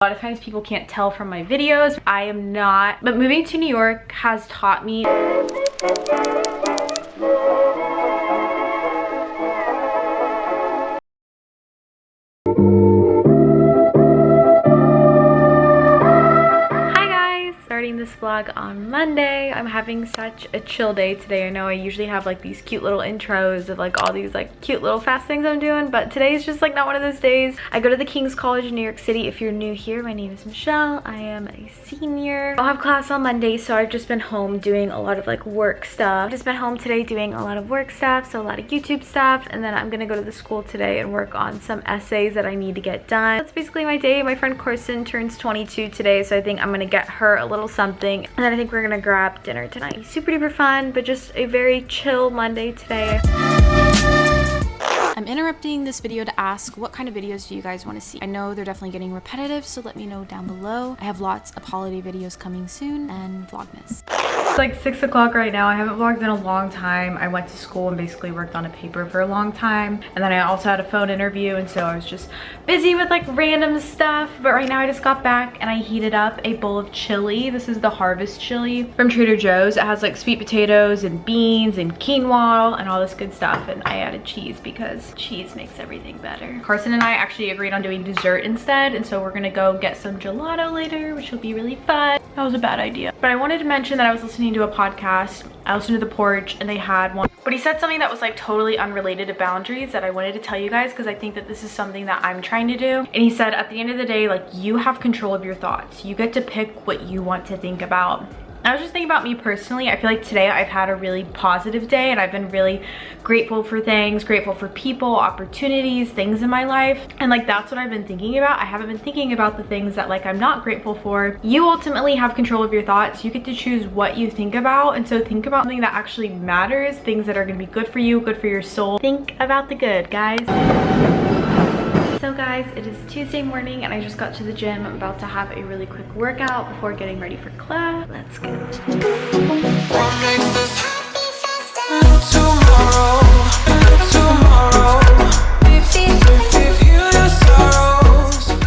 A lot of times people can't tell from my videos. I am not, but moving to New York has taught me starting this vlog on Monday. I'm having such a chill day today. I know I usually have like these cute little intros of like all these like cute little fast things I'm doing, but today is just like not one of those days. I go to the King's College in New York City. If you're new here, my name is Michelle. I am a senior. I'll have class on Monday, so I've just been home doing a lot of like work stuff. I've just been home today doing a lot of work stuff, so a lot of YouTube stuff, and then I'm gonna go to the school today and work on some essays that I need to get done. That's basically my day. My friend Corson turns 22 today, so I think I'm gonna get her a little something, and then I think we're gonna grab dinner tonight. Super duper fun, but just a very chill Monday today. I'm interrupting this video to ask, what kind of videos do you guys want to see? I know they're definitely getting repetitive, so let me know down below. I have lots of holiday videos coming soon and Vlogmas. It's like 6 o'clock right now. I haven't vlogged in a long time. I went to school and basically worked on a paper for a long time. And then I also had a phone interview, and so I was just busy with like random stuff. But right now I just got back and I heated up a bowl of chili. This is the Harvest chili from Trader Joe's. It has like sweet potatoes and beans and quinoa and all this good stuff. And I added cheese because cheese makes everything better. Carson and I actually agreed on doing dessert instead, and so we're gonna go get some gelato later, which will be really fun. That was a bad idea. But I wanted to mention that I was listening to a podcast. I listened to The Porch, and they had one, but he said something that was like totally unrelated to boundaries that I wanted to tell you guys, because I think that this is something that I'm trying to do. And he said, at the end of the day, like, you have control of your thoughts. You get to pick what you want to think about. I was just thinking about me personally. I feel like today I've had a really positive day, and I've been really grateful for things, grateful for people, opportunities, things in my life. And like, that's what I've been thinking about. I haven't been thinking about the things that like I'm not grateful for. You ultimately have control of your thoughts. You get to choose what you think about. And so think about something that actually matters, things that are gonna be good for you, good for your soul. Think about the good, guys. So guys, it is Tuesday morning and I just got to the gym. I'm about to have a really quick workout before getting ready for class. Let's go.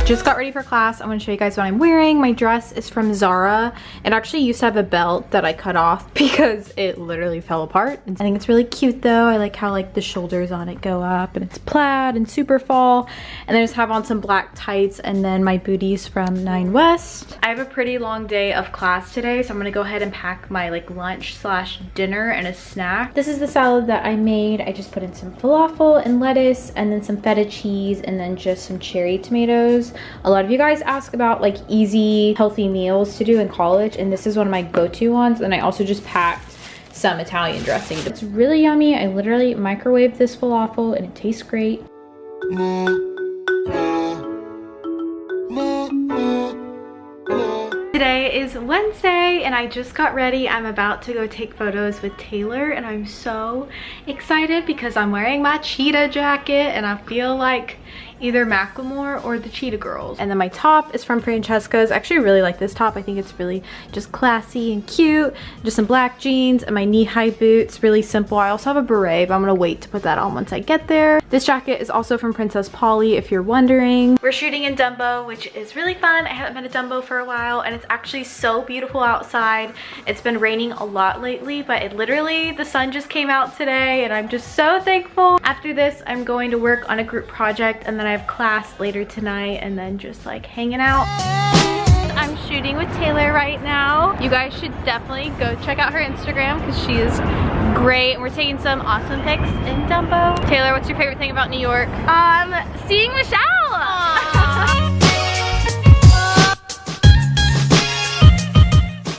Just got ready for class. I'm going to show you guys what I'm wearing. My dress is from Zara. It actually used to have a belt that I cut off because it literally fell apart. I think it's really cute though. I like how like the shoulders on it go up, and it's plaid and super fall. And then I just have on some black tights, and then my booties from 9 West. I have a pretty long day of class today, so I'm going to go ahead and pack my like lunch slash dinner and a snack. This is the salad that I made. I just put in some falafel and lettuce, and then some feta cheese, and then just some cherry tomatoes. A lot of you guys ask about like easy, healthy meals to do in college, and this is one of my go-to ones. And I also just packed some Italian dressing. It's really yummy. I literally microwaved this falafel and it tastes great. Today is Wednesday and I just got ready. I'm about to go take photos with Taylor, and I'm so excited because I'm wearing my cheetah jacket and I feel like either Macklemore or the Cheetah Girls. And then my top is from Francesca's. I actually really like this top. I think it's really just classy and cute. Just some black jeans and my knee-high boots. Really simple. I also have a beret, but I'm gonna wait to put that on once I get there. This jacket is also from Princess Polly, if you're wondering. We're shooting in Dumbo, which is really fun. I haven't been to Dumbo for a while, and it's actually so beautiful outside. It's been raining a lot lately, but it literally, the sun just came out today, and I'm just so thankful. After this, I'm going to work on a group project, and then I have class later tonight, and then just like hanging out. I'm shooting with Taylor right now. You guys should definitely go check out her Instagram because she is great, and we're taking some awesome pics in Dumbo. Taylor, what's your favorite thing about New York? Seeing Michelle.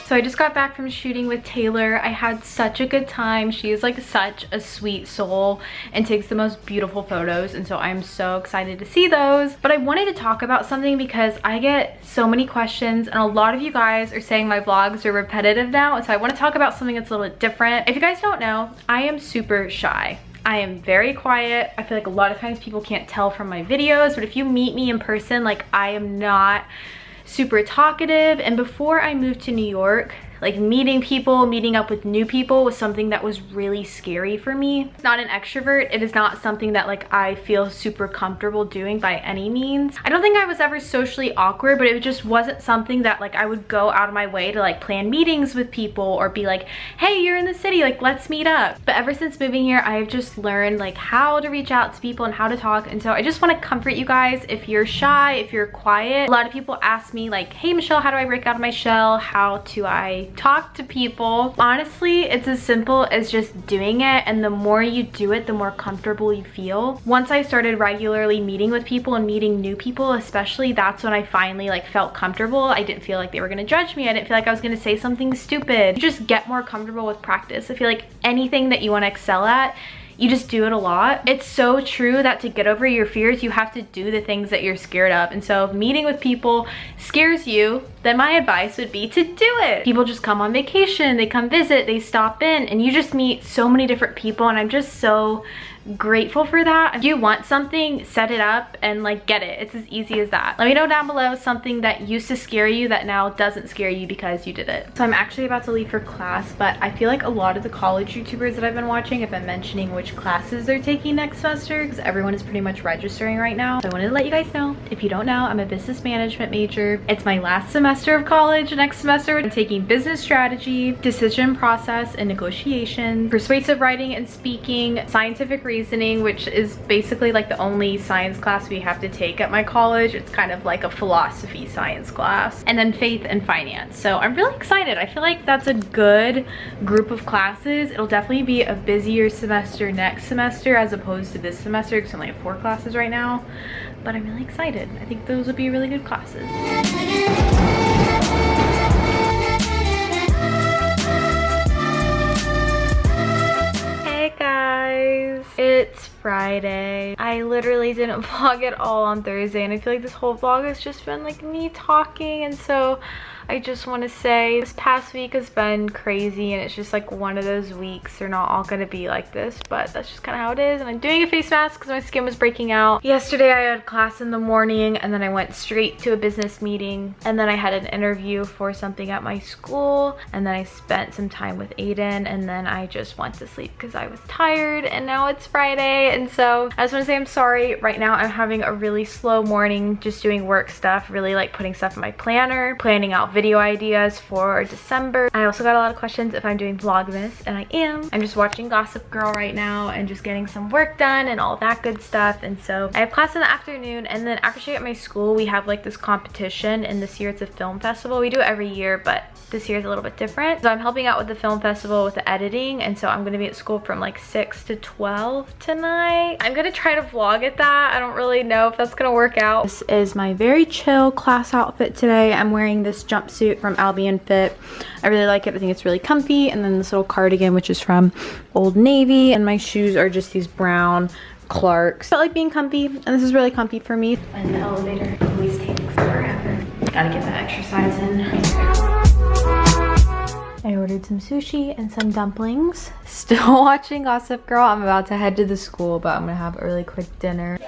So I just got back from shooting with Taylor. I had such a good time. She is like such a sweet soul and takes the most beautiful photos, and so I'm so excited to see those. But I wanted to talk about something because I get so many questions, and a lot of you guys are saying my vlogs are repetitive now, and so I want to talk about something that's a little bit different. If you guys don't know, I am super shy. I am very quiet. I feel like a lot of times people can't tell from my videos, but if you meet me in person, like, I am not super talkative. And before I moved to New York, like meeting people, meeting up with new people was something that was really scary for me. Not an extrovert. It is not something that like I feel super comfortable doing by any means. I don't think I was ever socially awkward, but it just wasn't something that like I would go out of my way to like plan meetings with people or be like, hey, you're in the city, like let's meet up. But ever since moving here, I've just learned like how to reach out to people and how to talk. And so I just want to comfort you guys. If you're shy, if you're quiet, a lot of people ask me like, hey Michelle, how do I break out of my shell? How do I talk to people? Honestly, it's as simple as just doing it, and the more you do it, the more comfortable you feel. Once I started regularly meeting with people and meeting new people especially, that's when I finally like felt comfortable. I didn't feel like they were gonna judge me. I didn't feel like I was gonna say something stupid. You just get more comfortable with practice. I feel like anything that you want to excel at, you just do it a lot. It's so true that to get over your fears, you have to do the things that you're scared of. And so if meeting with people scares you, then my advice would be to do it. People just come on vacation, they come visit, they stop in, and you just meet so many different people, and I'm just so grateful for that. If you want something, set it up and like get it. It's as easy as that. Let me know down below something that used to scare you that now doesn't scare you because you did it. So I'm actually about to leave for class, but I feel like a lot of the college YouTubers that I've been watching have been mentioning which classes they're taking next semester, because everyone is pretty much registering right now. So I wanted to let you guys know. If you don't know, I'm a business management major. It's my last semester of college. Next semester I'm taking business strategy, decision process and negotiation, persuasive writing and speaking, scientific reasoning, which is basically like the only science class we have to take at my college. It's kind of like a philosophy science class, and then faith and finance. So I'm really excited. I feel like that's a good group of classes. It'll definitely be a busier semester next semester as opposed to this semester, because I only have 4 classes right now, but I'm really excited. I think those would be really good classes. It's Friday. I literally didn't vlog at all on Thursday, and I feel like this whole vlog has just been like me talking, and so I just want to say this past week has been crazy, and it's just like one of those weeks. They're not all gonna be like this, but that's just kind of how it is. And I'm doing a face mask because my skin was breaking out. Yesterday I had class in the morning, and then I went straight to a business meeting, and then I had an interview for something at my school, and then I spent some time with Aiden, and then I just went to sleep because I was tired. And now it's Friday, and so I just want to say I'm sorry. Right now I'm having a really slow morning, just doing work stuff, really like putting stuff in my planner, planning out video ideas for December. I also got a lot of questions if I'm doing Vlogmas, and I am. I'm just watching Gossip Girl right now and just getting some work done and all that good stuff. And so I have class in the afternoon, and then actually at my school we have like this competition, and this year it's a film festival. We do it every year, but this year is a little bit different. So I'm helping out with the film festival with the editing, and so I'm gonna be at school from like 6 to 12 tonight. I'm gonna try to vlog at that. I don't really know if that's gonna work out. This is my very chill class outfit today. I'm wearing this jumpsuit from Albion Fit. I really like it. I think it's really comfy. And then this little cardigan, which is from Old Navy. And my shoes are just these brown Clarks. I like being comfy, and this is really comfy for me. And the elevator always takes forever. Gotta get that exercise in. I ordered some sushi and some dumplings. Still watching Gossip Girl. I'm about to head to the school, but I'm gonna have a really quick dinner.